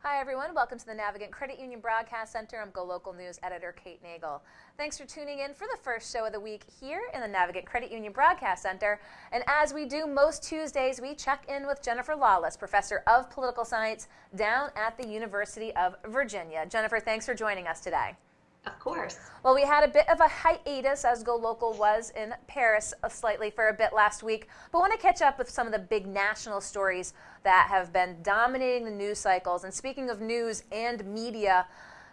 Hi everyone, welcome to the Navigant Credit Union Broadcast Center. I'm GoLocal News Editor Kate Nagel. Thanks for tuning in for the first show of the week here in the Navigant Credit Union Broadcast Center. And as we do most Tuesdays, we check in with Jennifer Lawless, Professor of Political Science down at the University of Virginia. Jennifer, thanks for joining us today. Of course. Well, we had a bit of a hiatus as GoLocal was in Paris slightly for a bit last week, but want to catch up with some of the big national stories that have been dominating the news cycles. And speaking of news and media,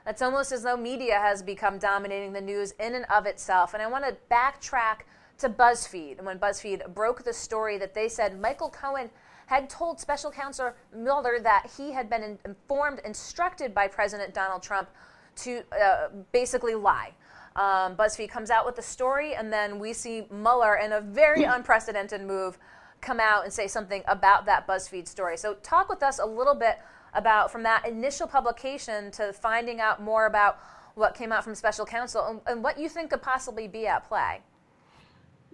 it's almost as though media has become dominating the news in and of itself. And I want to backtrack to BuzzFeed, when BuzzFeed broke the story that they said Michael Cohen had told Special Counsel Mueller that he had been instructed by President Donald Trump to basically lie. BuzzFeed comes out with the story, and then we see Mueller, in a very unprecedented move, come out and say something about that BuzzFeed story. So talk with us a little bit about, from that initial publication to finding out more about what came out from Special Counsel and what you think could possibly be at play.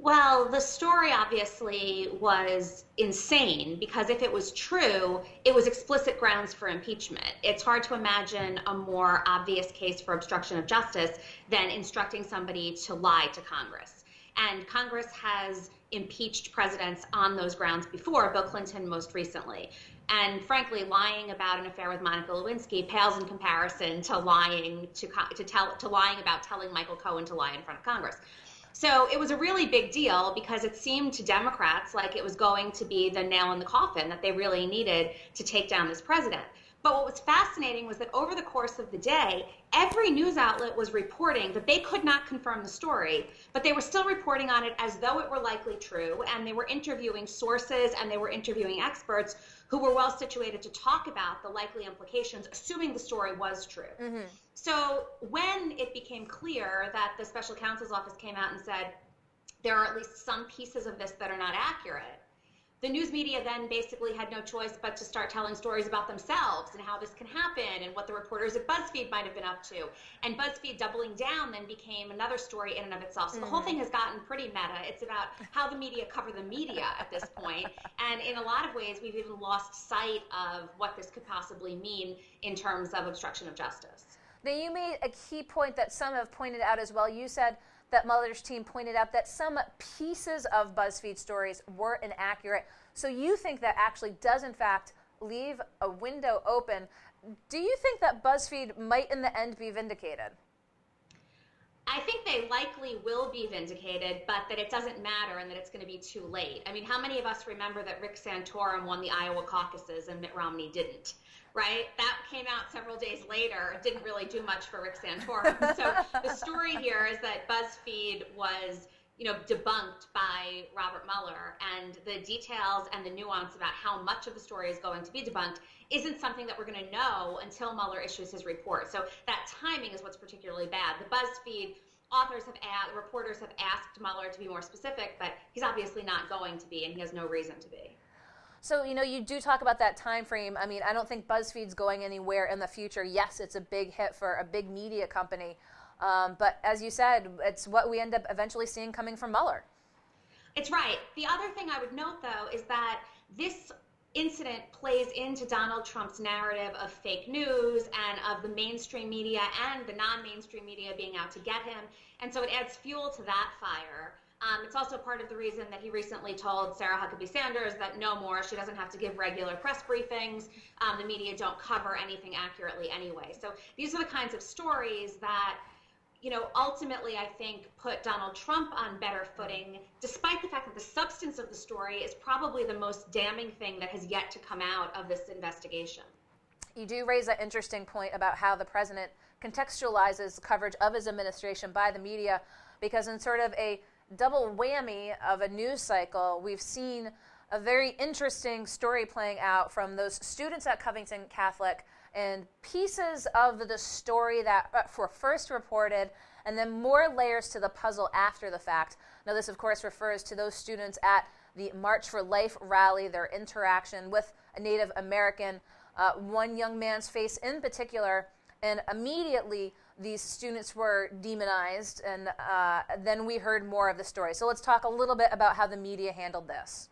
Well, the story obviously was insane because if it was true, it was explicit grounds for impeachment. It's hard to imagine a more obvious case for obstruction of justice than instructing somebody to lie to Congress. And Congress has impeached presidents on those grounds before, Bill Clinton most recently. And frankly, lying about an affair with Monica Lewinsky pales in comparison to lying about telling Michael Cohen to lie in front of Congress. So it was a really big deal because it seemed to Democrats like it was going to be the nail in the coffin that they really needed to take down this president. But what was fascinating was that over the course of the day, every news outlet was reporting that they could not confirm the story, but they were still reporting on it as though it were likely true, and they were interviewing sources and they were interviewing experts who were well situated to talk about the likely implications, assuming the story was true. Mm-hmm. So when it became clear that the special counsel's office came out and said, there are at least some pieces of this that are not accurate, the news media then basically had no choice but to start telling stories about themselves and how this can happen and what the reporters at BuzzFeed might have been up to. And BuzzFeed doubling down then became another story in and of itself. So the whole thing has gotten pretty meta. It's about how the media cover the media at this point. And in a lot of ways, we've even lost sight of what this could possibly mean in terms of obstruction of justice. Now, you made a key point that some have pointed out as well. You said that Mueller's team pointed out that some pieces of BuzzFeed stories were inaccurate. So you think that actually does, in fact, leave a window open. Do you think that BuzzFeed might, in the end, be vindicated? I think they likely will be vindicated, but that it doesn't matter and that it's going to be too late. I mean, how many of us remember that Rick Santorum won the Iowa caucuses and Mitt Romney didn't, right? That came out several days later. It didn't really do much for Rick Santorum. So the story here is that BuzzFeed was, debunked by Robert Mueller, and the details and the nuance about how much of the story is going to be debunked isn't something that we're going to know until Mueller issues his report. So that timing is what's particularly bad. The BuzzFeed reporters have asked Mueller to be more specific, but he's obviously not going to be, and he has no reason to be. So, you do talk about that time frame. I mean, I don't think BuzzFeed's going anywhere in the future. Yes, it's a big hit for a big media company. But as you said, it's what we end up eventually seeing coming from Mueller. It's right. The other thing I would note, though, is that this incident plays into Donald Trump's narrative of fake news and of the mainstream media and the non-mainstream media being out to get him. And so it adds fuel to that fire. It's also part of the reason that he recently told Sarah Huckabee Sanders that no more, she doesn't have to give regular press briefings. The media don't cover anything accurately anyway. So these are the kinds of stories that ultimately, I think, put Donald Trump on better footing, despite the fact that the substance of the story is probably the most damning thing that has yet to come out of this investigation. You do raise an interesting point about how the president contextualizes coverage of his administration by the media, because in sort of a double whammy of a news cycle, we've seen a very interesting story playing out from those students at Covington Catholic and pieces of the story that were first reported, and then more layers to the puzzle after the fact. Now, this, of course, refers to those students at the March for Life rally, their interaction with a Native American, one young man's face in particular, and immediately these students were demonized, and then we heard more of the story. So let's talk a little bit about how the media handled this.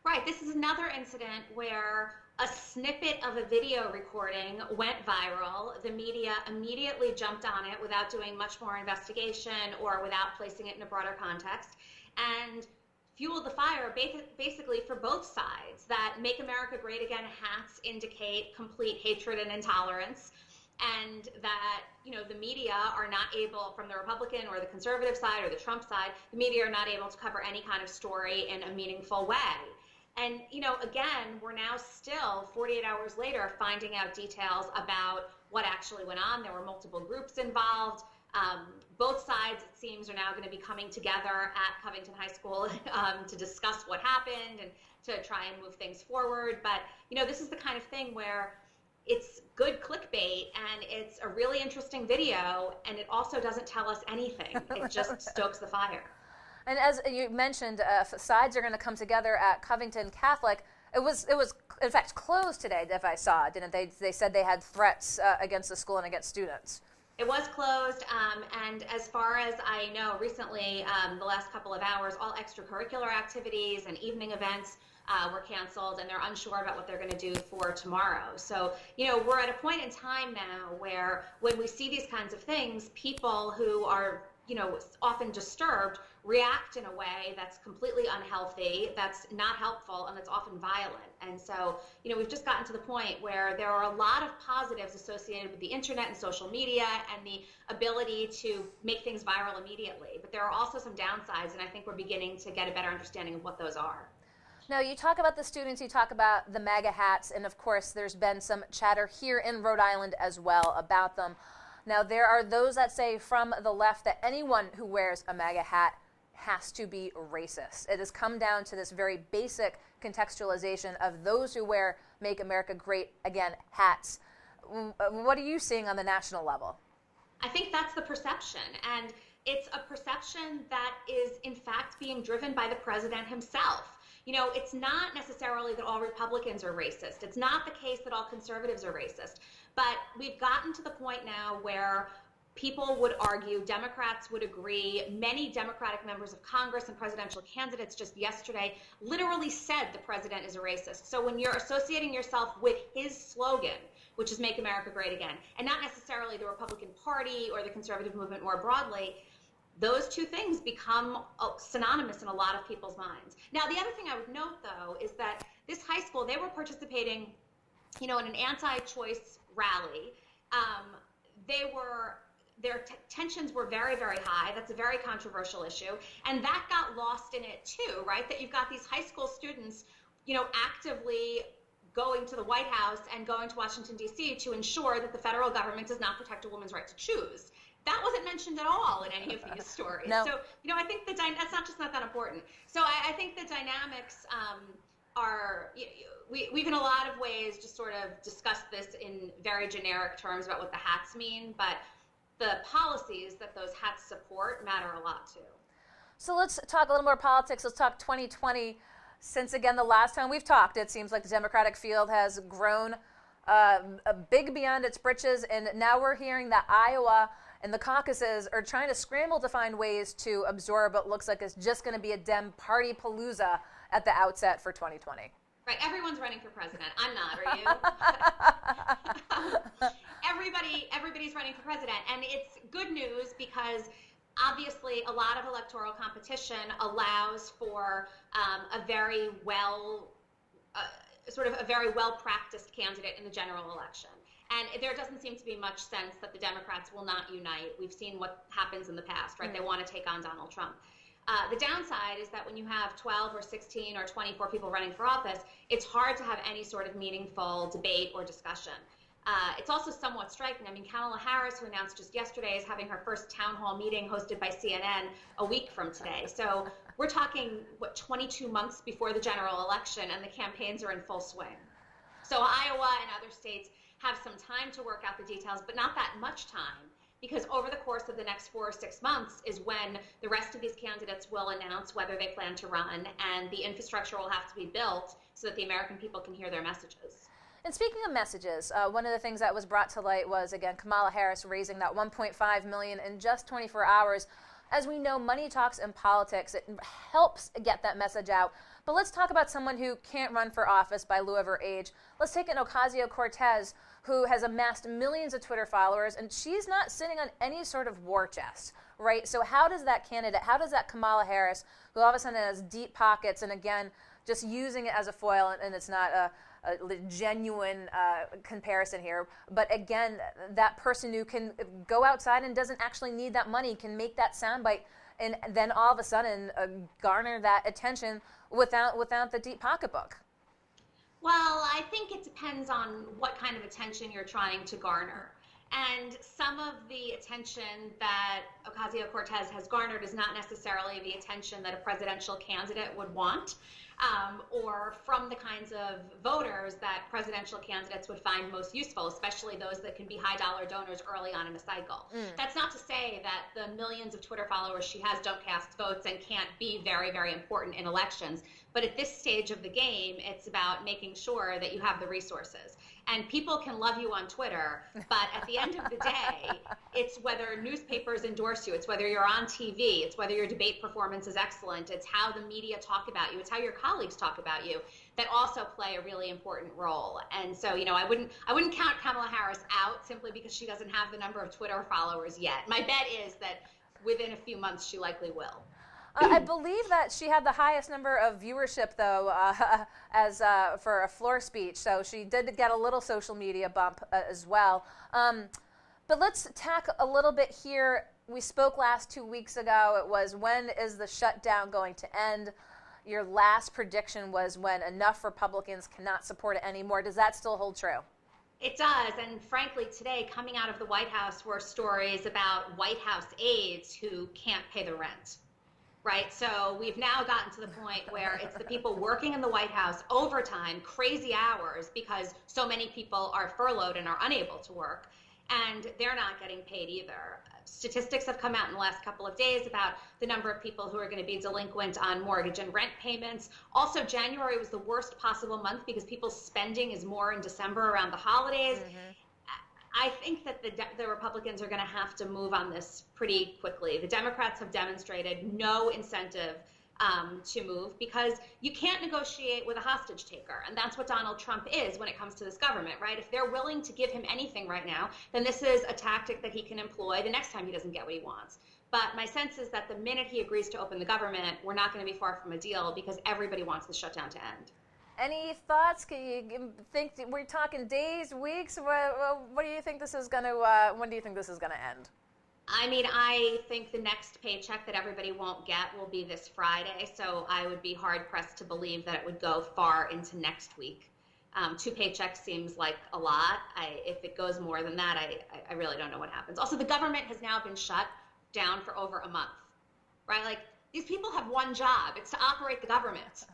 Right. This is another incident where a snippet of a video recording went viral. The media immediately jumped on it without doing much more investigation or without placing it in a broader context, and fueled the fire basically for both sides, that Make America Great Again hats indicate complete hatred and intolerance, and that, you know, the media are not able, from the Republican or the conservative side or the Trump side, the media are not able to cover any kind of story in a meaningful way. And, you know, again, we're now still 48 hours later finding out details about what actually went on. There were multiple groups involved. Both sides, it seems, are now going to be coming together at Covington High School to discuss what happened and to try and move things forward. But, you know, this is the kind of thing where it's good clickbait and it's a really interesting video, and it also doesn't tell us anything. It just stokes the fire. And as you mentioned, sides are going to come together at Covington Catholic. It was in fact closed today, if I saw, didn't they? They said they had threats against the school and against students. It was closed, and as far as I know, recently, the last couple of hours, all extracurricular activities and evening events were canceled, and they're unsure about what they're going to do for tomorrow. So, you know, we're at a point in time now where when we see these kinds of things, people who are, you know, often disturbed react in a way that's completely unhealthy, that's not helpful, and that's often violent. And so, you know, we've just gotten to the point where there are a lot of positives associated with the internet and social media and the ability to make things viral immediately. But there are also some downsides, and I think we're beginning to get a better understanding of what those are. Now, you talk about the students, you talk about the MAGA hats, and of course there's been some chatter here in Rhode Island as well about them. Now, there are those that say from the left that anyone who wears a MAGA hat has to be racist. It has come down to this very basic contextualization of those who wear Make America Great Again hats. What are you seeing on the national level? I think that's the perception, and it's a perception that is in fact being driven by the president himself. You know, it's not necessarily that all Republicans are racist. It's not the case that all conservatives are racist. But we've gotten to the point now where people would argue, Democrats would agree, many Democratic members of Congress and presidential candidates just yesterday literally said the president is a racist. So when you're associating yourself with his slogan, which is Make America Great Again, and not necessarily the Republican Party or the conservative movement more broadly, those two things become synonymous in a lot of people's minds. Now, the other thing I would note, though, is that this high school, they were participating, you know, in an anti-choice rally. Their tensions were very, very high. That's a very controversial issue. And that got lost in it, too, right? That you've got these high school students, you know, actively going to the White House and going to Washington, D.C. to ensure that the federal government does not protect a woman's right to choose. That wasn't mentioned at all in any of these stories. No. So, you know, I think that's not that important. So I think the dynamics are, we've in a lot of ways just sort of discussed this in very generic terms about what the hats mean, but the policies that those hats support matter a lot too. So let's talk a little more politics. Let's talk 2020. Since, again, the last time we've talked, it seems like the Democratic field has grown big beyond its britches, and now we're hearing that Iowa and the caucuses are trying to scramble to find ways to absorb what looks like it's just going to be a Dem party palooza at the outset for 2020. Right, everyone's running for president. I'm not, are you? Everybody's running for president, and it's good news because obviously a lot of electoral competition allows for a very well practiced candidate in the general election. And there doesn't seem to be much sense that the Democrats will not unite. We've seen what happens in the past, right? They want to take on Donald Trump. The downside is that when you have 12 or 16 or 24 people running for office, it's hard to have any sort of meaningful debate or discussion. It's also somewhat striking. I mean, Kamala Harris, who announced just yesterday, is having her first town hall meeting hosted by CNN a week from today. So we're talking, 22 months before the general election, and the campaigns are in full swing. So Iowa and other states have some time to work out the details, but not that much time, because over the course of the next 4 or 6 months is when the rest of these candidates will announce whether they plan to run, and the infrastructure will have to be built so that the American people can hear their messages. And speaking of messages, one of the things that was brought to light was, again, Kamala Harris raising that $1.5 million in just 24 hours. As we know, money talks in politics. It helps get that message out. But let's talk about someone who can't run for office by lieu of her age. Let's take an Ocasio-Cortez who has amassed millions of Twitter followers, and she's not sitting on any sort of war chest, right? So how does that candidate, how does that Kamala Harris, who all of a sudden has deep pockets, and again, just using it as a foil, and it's not a genuine comparison here, but again, that person who can go outside and doesn't actually need that money can make that soundbite, and then all of a sudden garner that attention without the deep pocketbook. Well, I think it depends on what kind of attention you're trying to garner. And some of the attention that Ocasio-Cortez has garnered is not necessarily the attention that a presidential candidate would want, or from the kinds of voters that presidential candidates would find most useful, especially those that can be high-dollar donors early on in a cycle. That's not to say that the millions of Twitter followers she has don't cast votes and can't be very, very important in elections. But at this stage of the game, it's about making sure that you have the resources. And people can love you on Twitter, but at the end of the day, it's whether newspapers endorse you, it's whether you're on TV, it's whether your debate performance is excellent, it's how the media talk about you, it's how your colleagues talk about you that also play a really important role. And so, you know, I wouldn't count Kamala Harris out simply because she doesn't have the number of Twitter followers yet. My bet is that within a few months, she likely will. I believe that she had the highest number of viewership, though, for a floor speech. So she did get a little social media bump as well. But let's tack a little bit here. We spoke last 2 weeks ago. It was, when is the shutdown going to end? Your last prediction was when enough Republicans cannot support it anymore. Does that still hold true? It does, and frankly, today, coming out of the White House were stories about White House aides who can't pay the rent. Right. So we've now gotten to the point where it's the people working in the White House overtime, crazy hours, because so many people are furloughed and are unable to work, and they're not getting paid either. Statistics have come out in the last couple of days about the number of people who are going to be delinquent on mortgage and rent payments. Also, January was the worst possible month because people's spending is more in December around the holidays. I think that the Republicans are going to have to move on this pretty quickly. The Democrats have demonstrated no incentive to move because you can't negotiate with a hostage taker. And that's what Donald Trump is when it comes to this government, right? If they're willing to give him anything right now, then this is a tactic that he can employ the next time he doesn't get what he wants. But my sense is that the minute he agrees to open the government, we're not going to be far from a deal because everybody wants the shutdown to end. Any thoughts? Can you think we're talking days, weeks? What do you think this is going to? When do you think this is going to end? I mean, I think the next paycheck that everybody won't get will be this Friday. So I would be hard pressed to believe that it would go far into next week. 2 paychecks seems like a lot. If it goes more than that, I really don't know what happens. Also, the government has now been shut down for over a month, right? Like, these people have one job. It's to operate the government.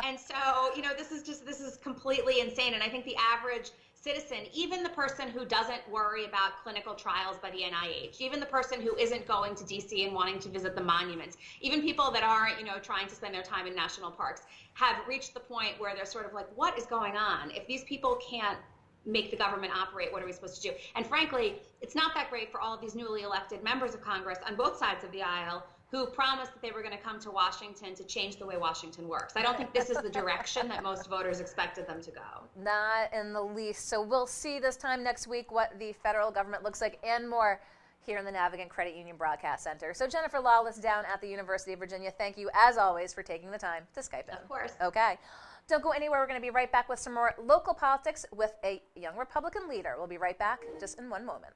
And so, you know, this is completely insane. And I think the average citizen, even the person who doesn't worry about clinical trials by the NIH, even the person who isn't going to DC and wanting to visit the monuments, even people that aren't, you know, trying to spend their time in national parks, have reached the point where they're sort of like, what is going on? If these people can't make the government operate, what are we supposed to do? And frankly, it's not that great for all of these newly elected members of Congress on both sides of the aisle who promised that they were going to come to Washington to change the way Washington works. I don't think this is the direction that most voters expected them to go. Not in the least. So we'll see this time next week what the federal government looks like and more here in the Navigant Credit Union Broadcast Center. So Jennifer Lawless down at the University of Virginia, thank you as always for taking the time to Skype in. Of course. Okay. Don't go anywhere. We're going to be right back with some more local politics with a young Republican leader. We'll be right back just in one moment.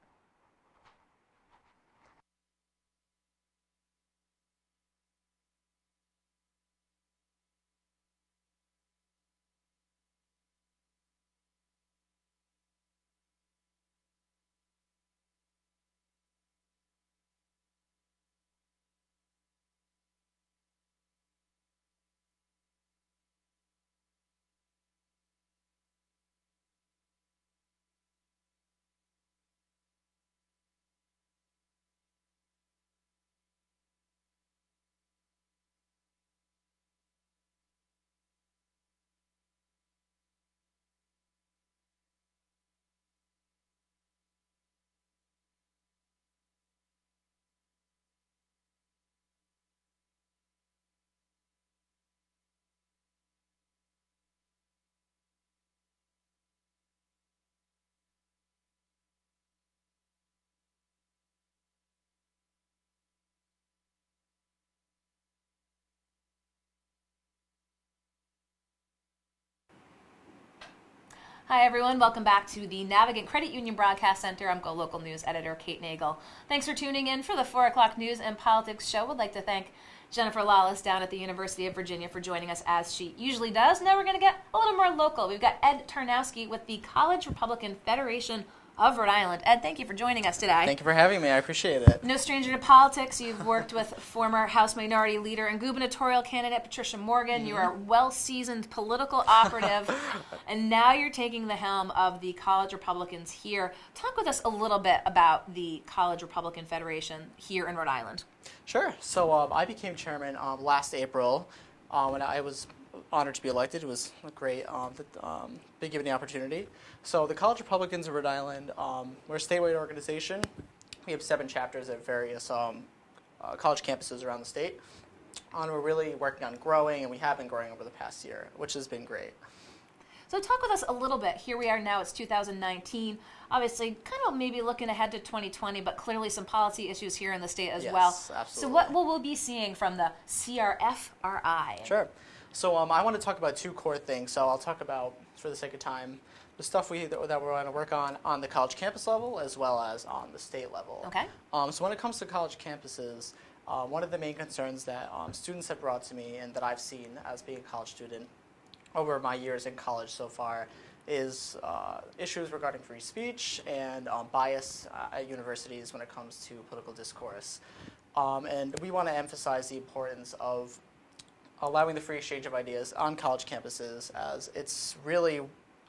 Hi, everyone. Welcome back to the Navigant Credit Union Broadcast Center. I'm GoLocal News Editor Kate Nagel. Thanks for tuning in for the 4 o'clock News and Politics Show. Would like to thank Jennifer Lawless down at the University of Virginia for joining us as she usually does. Now we're going to get a little more local. We've got Ed Tarnowski with the College Republican Federation of Rhode Island. Ed, thank you for joining us today. Thank you for having me. I appreciate it. No stranger to politics. You've worked with former House Minority Leader and gubernatorial candidate Patricia Morgan. You are a well-seasoned political operative, and now you're taking the helm of the College Republicans here. Talk with us a little bit about the College Republican Federation here in Rhode Island. Sure. So I became chairman last April when I was honored to be elected. It was great being given the opportunity. So the College Republicans of Rhode Island, we're a statewide organization. We have 7 chapters at various college campuses around the state. And we're really working on growing, and we have been growing over the past year, which has been great. So talk with us a little bit. Here we are now, it's 2019. Obviously, kind of maybe looking ahead to 2020, but clearly some policy issues here in the state as well. Absolutely. So what will we be seeing from the CRFRI? Sure. So I want to talk about 2 core things. So I'll talk about, for the sake of time, the stuff that we're going to work on the college campus level as well as on the state level. Okay. So when it comes to college campuses, one of the main concerns that students have brought to me and that I've seen as being a college student over my years in college so far is issues regarding free speech and bias at universities when it comes to political discourse. And we want to emphasize the importance of allowing the free exchange of ideas on college campuses, as it's really,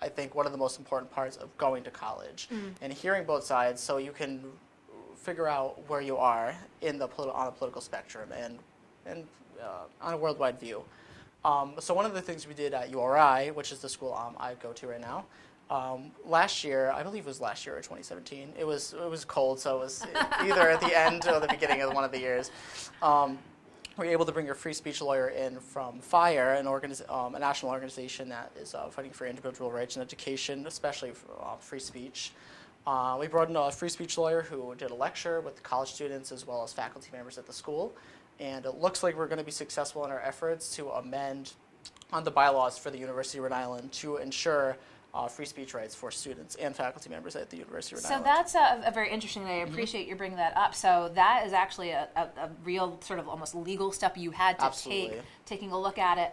I think, one of the most important parts of going to college and hearing both sides so you can figure out where you are in the on a political spectrum and on a worldwide view. So one of the things we did at URI, which is the school I go to right now, last year, I believe it was last year or 2017, it was cold, so it was either at the end or the beginning of one of the years. We were able to bring a free speech lawyer in from FIRE, a national organization that is fighting for individual rights and education, especially for free speech. We brought in a free speech lawyer who did a lecture with college students as well as faculty members at the school. And it looks like we're going to be successful in our efforts to amend on the bylaws for the University of Rhode Island to ensure free speech rights for students and faculty members at the University of Rhode Island. So that's a very interesting, and I appreciate you bringing that up. So that is actually a real sort of almost legal step you had to take, taking a look at it.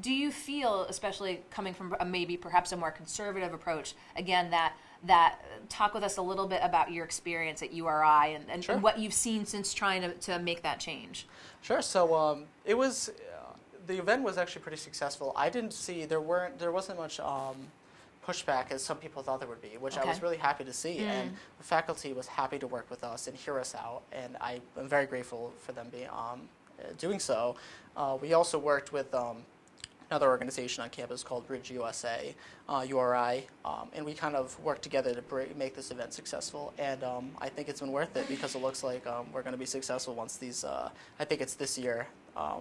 Do you feel, especially coming from maybe perhaps a more conservative approach, again, that talk with us a little bit about your experience at URI and Sure. what you've seen since trying to make that change? Sure. So it was. The event was actually pretty successful. I didn't see there wasn't much pushback as some people thought there would be, which I was really happy to see. And the faculty was happy to work with us and hear us out, and I am very grateful for them being doing so. We also worked with another organization on campus called Bridge USA, URI, and we kind of worked together to make this event successful. And I think it's been worth it because it looks like we're going to be successful once these. I think it's this year.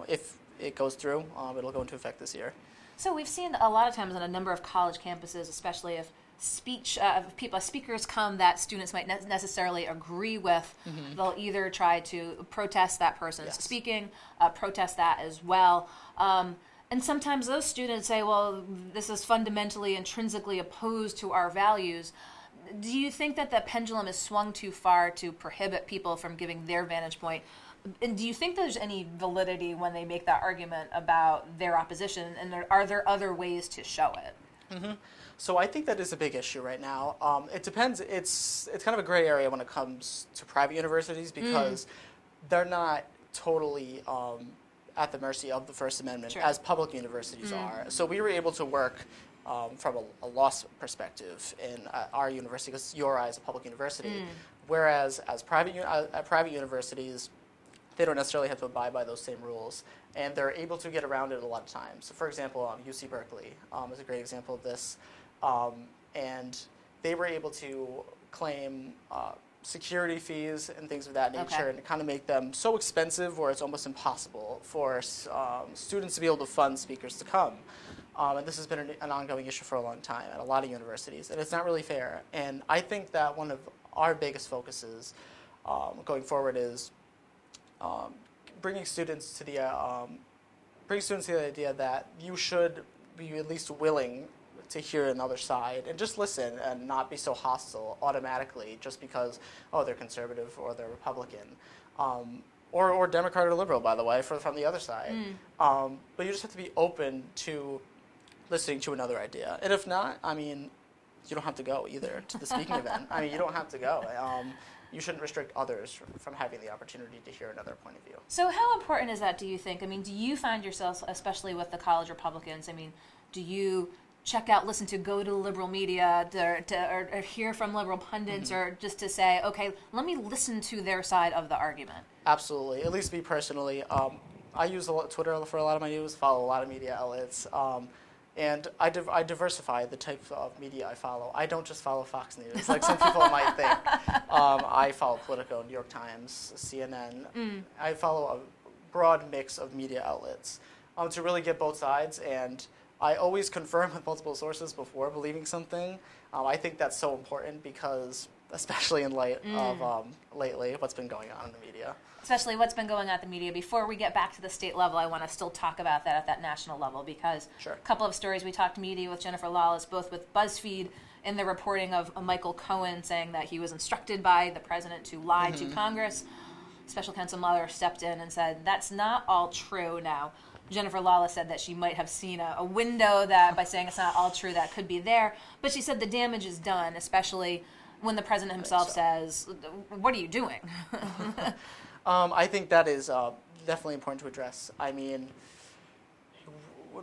If it goes through, it'll go into effect this year. So we've seen a lot of times on a number of college campuses, especially if speakers come that students might not necessarily agree with, they'll either try to protest that person's speaking, protest that as well. And sometimes those students say, well, this is fundamentally, intrinsically opposed to our values. Do you think that the pendulum is swung too far to prohibit people from giving their vantage point? And do you think there's any validity when they make that argument about their opposition, and are there other ways to show it? So I think that is a big issue right now. It depends. It's kind of a gray area when it comes to private universities because they're not totally at the mercy of the First Amendment as public universities are. So we were able to work from a law perspective in our university because URI is a public university, whereas as private universities, they don't necessarily have to abide by those same rules, and they're able to get around it a lot of times. So for example, UC Berkeley is a great example of this, and they were able to claim security fees and things of that nature and kind of make them so expensive where it's almost impossible for students to be able to fund speakers to come. And this has been an ongoing issue for a long time at a lot of universities, and it's not really fair. And I think that one of our biggest focuses going forward is bringing students to the idea that you should be at least willing to hear another side and just listen and not be so hostile automatically just because, oh, they're conservative or they're Republican. Or Democrat or liberal, by the way, from the other side. But you just have to be open to listening to another idea. And if not, I mean, you don't have to go either to the speaking event. I mean, you don't have to go. You shouldn't restrict others from having the opportunity to hear another point of view. So how important is that, do you think? I mean, do you find yourself, especially with the college Republicans, I mean, do you check out, listen to, go to liberal media or hear from liberal pundits or just to say, okay, let me listen to their side of the argument? Absolutely. At least me personally. I use Twitter for a lot of my news, follow a lot of media outlets. And I diversify the type of media I follow. I don't just follow Fox News, like some people might think. I follow Politico, New York Times, CNN. I follow a broad mix of media outlets to really get both sides. And I always confirm with multiple sources before believing something. I think that's so important because, especially in light of lately, what's been going on in the media. Especially what's been going on at the media. Before we get back to the state level, I want to still talk about that at that national level because a couple of stories we talked media with Jennifer Lawless, both with BuzzFeed in the reporting of Michael Cohen saying that he was instructed by the president to lie to Congress. Special Counsel Mueller stepped in and said that's not all true. Now, Jennifer Lawless said that she might have seen a window that by saying it's not all true that could be there, but she said the damage is done, especially when the president himself says, what are you doing? I think that is definitely important to address. I mean,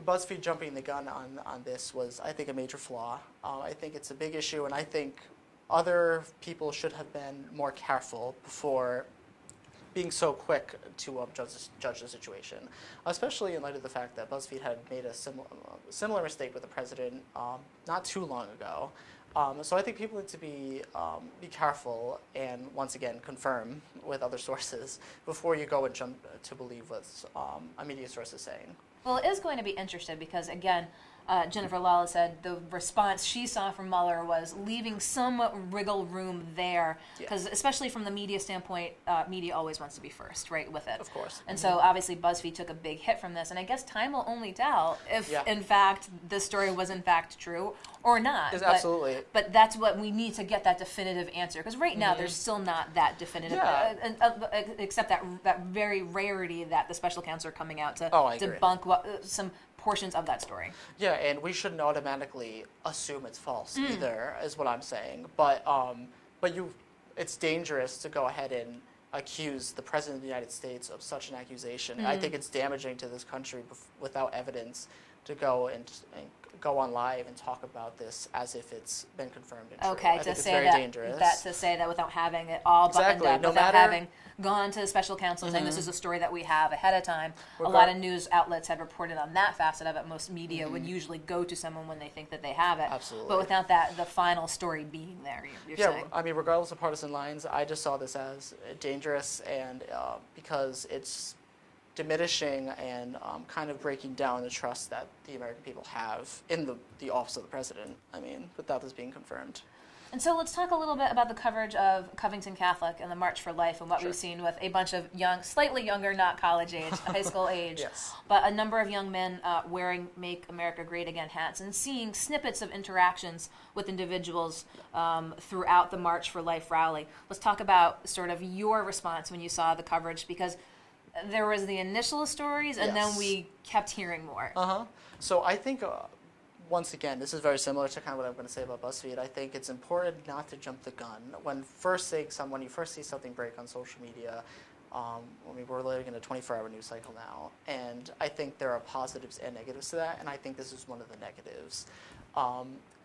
BuzzFeed jumping the gun on this was, I think, a major flaw. I think it's a big issue, and I think other people should have been more careful before being so quick to judge the situation, especially in light of the fact that BuzzFeed had made a similar mistake with the president not too long ago. So I think people need to be careful and, once again, confirm with other sources before you go and jump to believe what a media source is saying. Well, it is going to be interesting because, again, Jennifer Lawless said the response she saw from Mueller was leaving some wriggle room there, because especially from the media standpoint, media always wants to be first, right, with it. Of course. And so obviously BuzzFeed took a big hit from this, and I guess time will only tell if, in fact, this story was in fact true or not. Absolutely. But that's what we need to get that definitive answer, because right now there's still not that definitive, except that very rarity that the special counsel are coming out to debunk some portions of that story. Yeah, and we shouldn't automatically assume it's false either, is what I'm saying. But it's dangerous to go ahead and accuse the President of the United States of such an accusation. I think it's damaging to this country without evidence to go and go on live and talk about this as if it's been confirmed and true. Okay, I think to it's say very dangerous. to say that without having it all buttoned up, without having gone to the special counsel saying this is a story that we have ahead of time. A lot of news outlets had reported on that facet of it. Most media would usually go to someone when they think that they have it. Absolutely. But without that, the final story being there, you're saying. I mean, regardless of partisan lines, I just saw this as dangerous and because it's diminishing and kind of breaking down the trust that the American people have in the office of the president, I mean, without this being confirmed. And so let's talk a little bit about the coverage of Covington Catholic and the March for Life and what we've seen with a bunch of young, slightly younger, not college age, high school age, but a number of young men wearing Make America Great Again hats and seeing snippets of interactions with individuals throughout the March for Life rally. Let's talk about sort of your response when you saw the coverage, because there was the initial stories and then we kept hearing more. So I think... once again, this is very similar to kind of what I'm going to say about BuzzFeed. I think it's important not to jump the gun. When you first see something break on social media, I mean, we're living in a 24-hour news cycle now, and I think there are positives and negatives to that, and I think this is one of the negatives.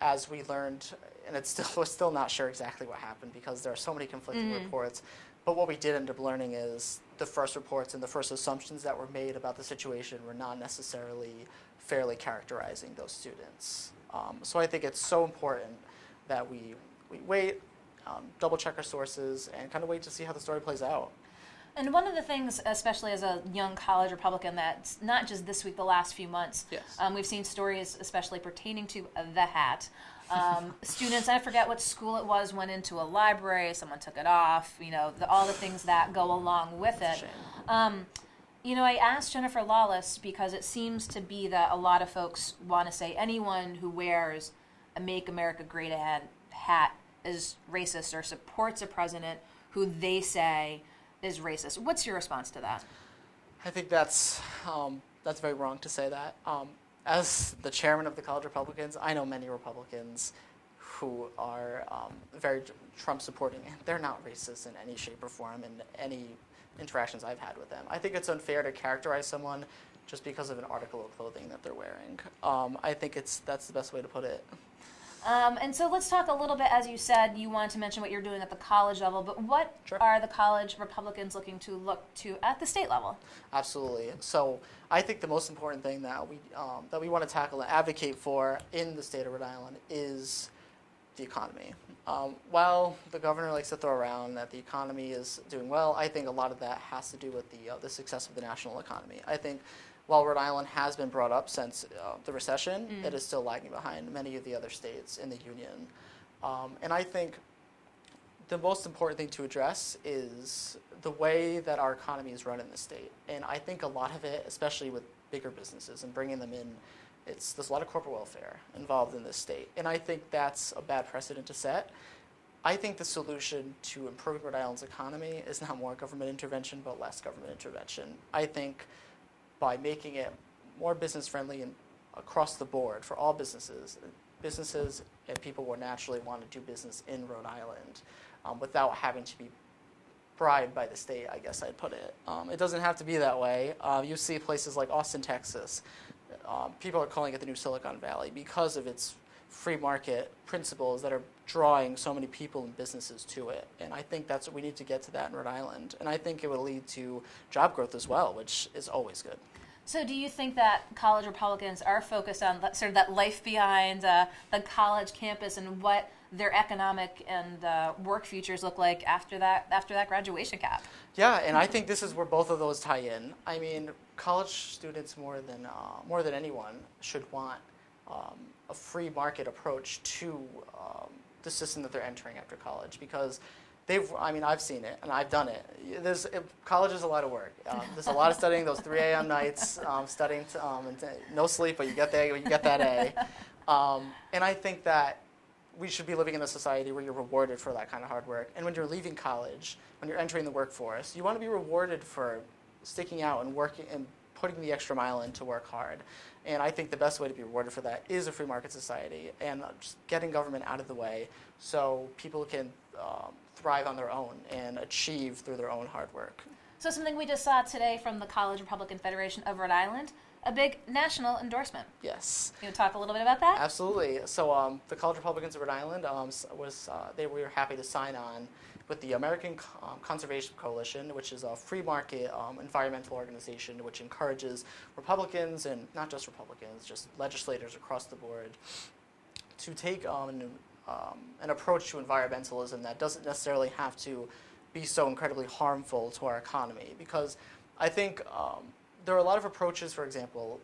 As we learned, and we're still not sure exactly what happened because there are so many conflicting reports, but what we did end up learning is the first reports and the first assumptions that were made about the situation were not necessarily fairly characterizing those students. So I think it's so important that we wait, double check our sources, and kind of wait to see how the story plays out. And one of the things, especially as a young college Republican, that's not just this week, the last few months, we've seen stories especially pertaining to the hat. Students, I forget what school it was, went into a library, someone took it off, all the things that go along with it. You know, I asked Jennifer Lawless because it seems to be that a lot of folks want to say anyone who wears a Make America Great Again hat is racist or supports a president who they say is racist. What's your response to that? I think that's very wrong to say that. As the chairman of the College Republicans, I know many Republicans who are very Trump supporting. They're not racist in any shape or form in any interactions I've had with them. I think it's unfair to characterize someone just because of an article of clothing that they're wearing. I think that's the best way to put it. And so let's talk a little bit, as you said, you wanted to mention what you're doing at the college level, but what Sure. are the college Republicans looking to look to at the state level? Absolutely. So I think the most important thing that we want to tackle and advocate for in the state of Rhode Island is the economy. While the governor likes to throw around that the economy is doing well, I think a lot of that has to do with the success of the national economy. I think while Rhode Island has been brought up since the recession, it is still lagging behind many of the other states in the union. And I think the most important thing to address is the way that our economy is run in the state. And I think a lot of it, especially with bigger businesses and bringing them in, there's a lot of corporate welfare involved in this state. And I think that's a bad precedent to set. I think the solution to improving Rhode Island's economy is not more government intervention, but less government intervention. I think by making it more business friendly and across the board for all businesses and people will naturally want to do business in Rhode Island without having to be bribed by the state, I guess I'd put it. It doesn't have to be that way. You see places like Austin, Texas. People are calling it the new Silicon Valley because of its free market principles that are drawing so many people and businesses to it. And I think we need to get to that in Rhode Island. And I think it will lead to job growth as well, which is always good. So do you think that college Republicans are focused on sort of that life behind the college campus and what their economic and work futures look like after that graduation cap? Yeah, and I think this is where both of those tie in. I mean, college students more than anyone should want a free market approach to the system that they're entering after college because I've seen it and I've done it. College is a lot of work. There's a lot of studying, those 3 a.m. nights, studying, and no sleep, but you get that A. And I think that we should be living in a society where you're rewarded for that kind of hard work. And when you're leaving college, when you're entering the workforce, you want to be rewarded for sticking out and working and putting the extra mile in to work hard. And I think the best way to be rewarded for that is a free market society and just getting government out of the way so people can thrive on their own and achieve through their own hard work. So something we just saw today from the College Republican Federation of Rhode Island, a big national endorsement. Yes. Can you talk a little bit about that? Absolutely. So the College Republicans of Rhode Island we were happy to sign on with the American Conservation Coalition, which is a free market environmental organization which encourages Republicans, and not just Republicans, just legislators across the board, to take an approach to environmentalism that doesn't necessarily have to be so incredibly harmful to our economy. Because I think there are a lot of approaches. For example,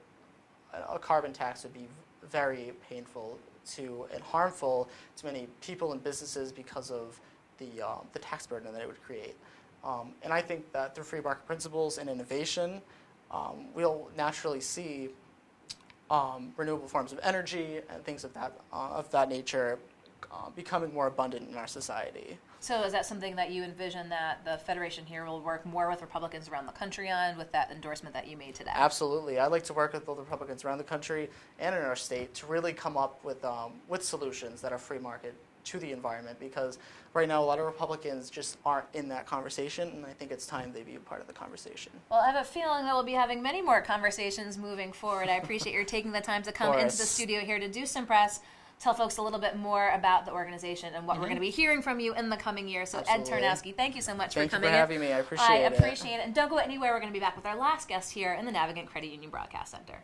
a carbon tax would be very painful and harmful to many people and businesses because of the tax burden that it would create. And I think that through free market principles and innovation, we'll naturally see renewable forms of energy and things of that nature becoming more abundant in our society. So is that something that you envision that the Federation here will work more with Republicans around the country on with that endorsement that you made today? Absolutely. I'd like to work with both Republicans around the country and in our state to really come up with solutions that are free market to the environment, because right now a lot of Republicans just aren't in that conversation, and I think it's time they be a part of the conversation. Well, I have a feeling that we'll be having many more conversations moving forward. I appreciate your taking the time to come into the studio here to do some press, tell folks a little bit more about the organization and what we're going to be hearing from you in the coming year. So Absolutely. Ed Tarnowski, thank you so much for coming in. Thank you for having me. I appreciate it. I appreciate it. And don't go anywhere. We're going to be back with our last guest here in the Navigant Credit Union Broadcast Center.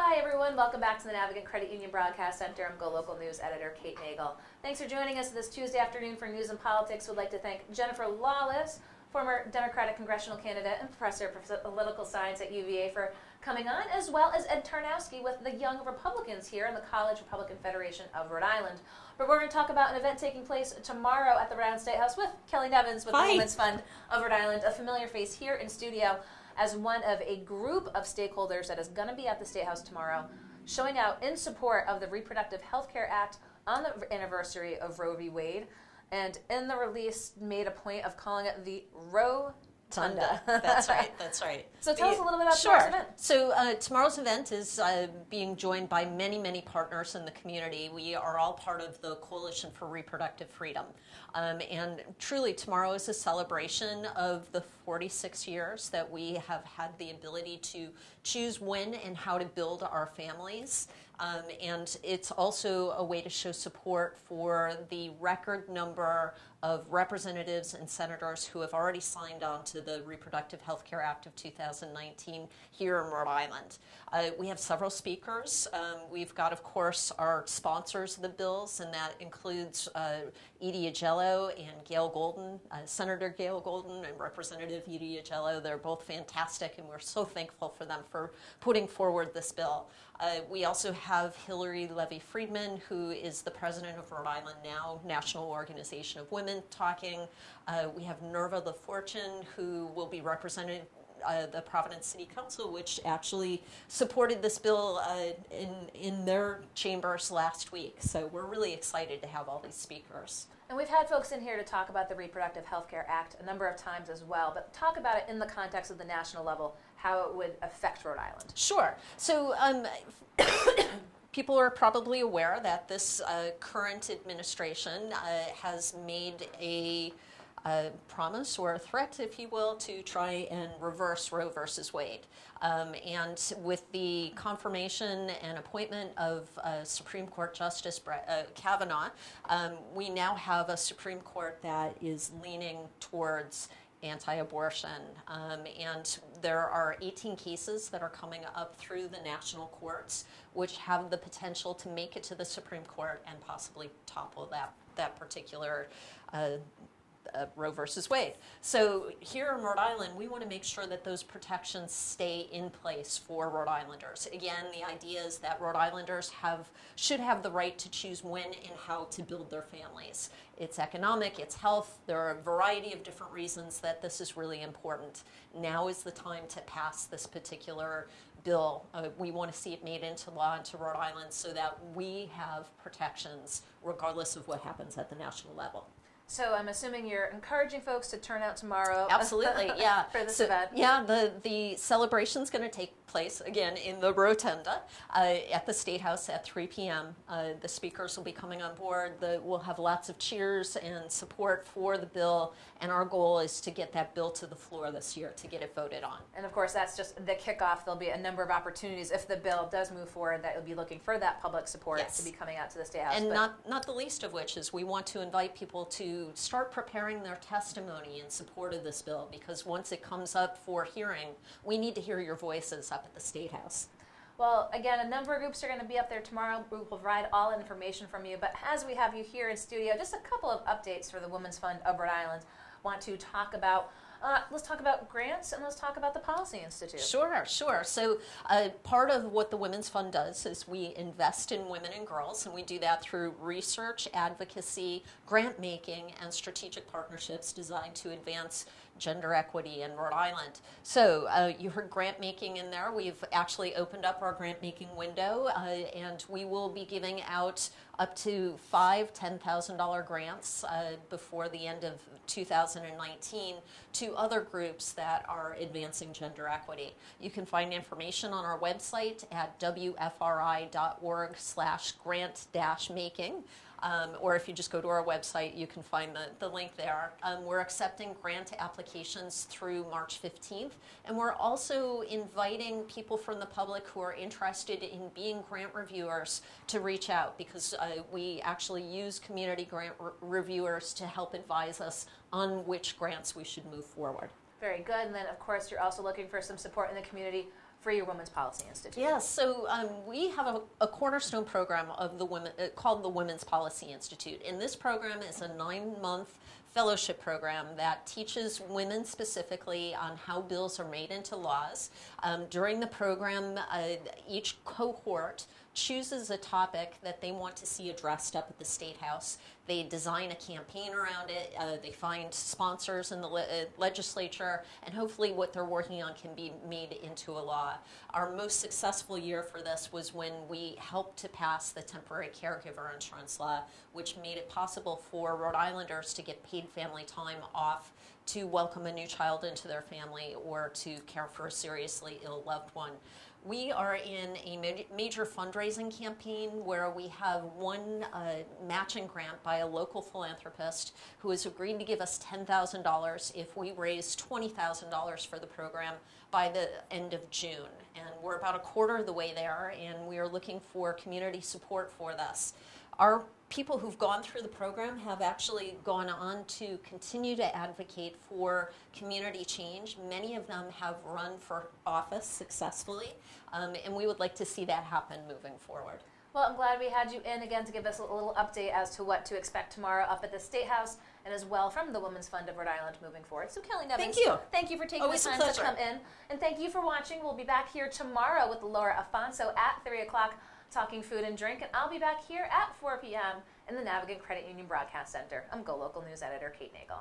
Hi, everyone. Welcome back to the Navigant Credit Union Broadcast Center. I'm GoLocal News Editor Kate Nagel. Thanks for joining us this Tuesday afternoon for News and Politics. We'd like to thank Jennifer Lawless, former Democratic congressional candidate and professor of political science at UVA, for coming on, as well as Ed Tarnowski with the Young Republicans here in the College Republican Federation of Rhode Island. But we're going to talk about an event taking place tomorrow at the Rhode Island State House with Kelly Nevins with the Women's Fund of Rhode Island, a familiar face here in studio as one of a group of stakeholders that is going to be at the State House tomorrow, showing out in support of the Reproductive Health Care Act on the anniversary of Roe v. Wade, and in the release made a point of calling it the Rotunda. That's right. That's right. So tell us a little bit about tomorrow's event. So tomorrow's event is being joined by many, many partners in the community. We are all part of the Coalition for Reproductive Freedom. And truly, tomorrow is a celebration of the 46 years that we have had the ability to choose when and how to build our families. And it's also a way to show support for the record number of representatives and senators who have already signed on to the Reproductive Health Care Act of 2019 here in Rhode Island. We have several speakers. We've got, of course, our sponsors of the bills, and that includes Edie Agello and Gail Golden, Senator Gail Golden and Representative Edie Agello. They're both fantastic, and we're so thankful for them for putting forward this bill. We also have Hillary Levy-Friedman, who is the president of Rhode Island Now, National Organization of Women, talking. We have Nerva LaFortune, who will be representing the Providence City Council, which actually supported this bill in their chambers last week. So we're really excited to have all these speakers. And we've had folks in here to talk about the Reproductive Health Care Act a number of times as well, but talk about it in the context of the national level, how it would affect Rhode Island. Sure. So people are probably aware that this current administration has made a promise or a threat, if you will, to try and reverse Roe versus Wade. And with the confirmation and appointment of Supreme Court Justice Kavanaugh, we now have a Supreme Court that is leaning towards anti-abortion. And there are 18 cases that are coming up through the national courts, which have the potential to make it to the Supreme Court and possibly topple that particular Roe versus Wade. So here in Rhode Island, we want to make sure that those protections stay in place for Rhode Islanders. Again, the idea is that Rhode Islanders should have the right to choose when and how to build their families. It's economic, it's health. There are a variety of different reasons that this is really important. Now is the time to pass this particular bill. We want to see it made into law into Rhode Island so that we have protections regardless of what happens at the national level. So I'm assuming you're encouraging folks to turn out tomorrow. Absolutely, yeah. For this event. Yeah, the celebration's going to take place, again, in the Rotunda at the State House at 3 p.m. The speakers will be coming on board. We'll have lots of cheers and support for the bill, and our goal is to get that bill to the floor this year to get it voted on. And of course, that's just the kickoff. There'll be a number of opportunities if the bill does move forward that you'll be looking for that public support to be coming out to the State House. And not the least of which is we want to invite people to start preparing their testimony in support of this bill, because once it comes up for hearing, we need to hear your voices up at the State House. Well, again, a number of groups are going to be up there tomorrow. We will provide all information from you. But as we have you here in studio, just a couple of updates for the Women's Fund of Rhode Island. Want to talk about let's talk about grants, and let's talk about the Policy Institute. Sure. So part of what the Women's Fund does is we invest in women and girls, and we do that through research, advocacy, grant making, and strategic partnerships designed to advance gender equity in Rhode Island. So you heard grant making in there. We've actually opened up our grant making window, and we will be giving out up to 5 $10,000 grants before the end of 2019 to other groups that are advancing gender equity. You can find information on our website at wfri.org/grant-making. Or if you just go to our website, you can find the link there. We're accepting grant applications through March 15th, and we're also inviting people from the public who are interested in being grant reviewers to reach out, because we actually use community grant reviewers to help advise us on which grants we should move forward. Very good. And then, of course, you're also looking for some support in the community for your Women's Policy Institute? Yes, so we have a cornerstone program of the women called the Women's Policy Institute, and this program is a 9-month fellowship program that teaches women specifically on how bills are made into laws. During the program, each cohort chooses a topic that they want to see addressed up at the State House. They design a campaign around it. They find sponsors in the legislature, and hopefully what they're working on can be made into a law. Our most successful year for this was when we helped to pass the temporary caregiver insurance law, which made it possible for Rhode Islanders to get paid family time off to welcome a new child into their family or to care for a seriously ill loved one. We are in a major fundraising campaign where we have one matching grant by a local philanthropist who has agreed to give us $10,000 if we raise $20,000 for the program by the end of June. And we're about a quarter of the way there, and we are looking for community support for this. Our people who've gone through the program have actually gone on to continue to advocate for community change. Many of them have run for office successfully, and we would like to see that happen moving forward. Well, I'm glad we had you in again to give us a little update as to what to expect tomorrow up at the State House, and as well from the Women's Fund of Rhode Island moving forward. So Kelly Nevins, thank you for taking the time to come in, and thank you for watching. We'll be back here tomorrow with Laura Afonso at 3 o'clock talking food and drink, and I'll be back here at 4 p.m. in the Navigant Credit Union Broadcast Center. I'm GoLocal News Editor Kate Nagel.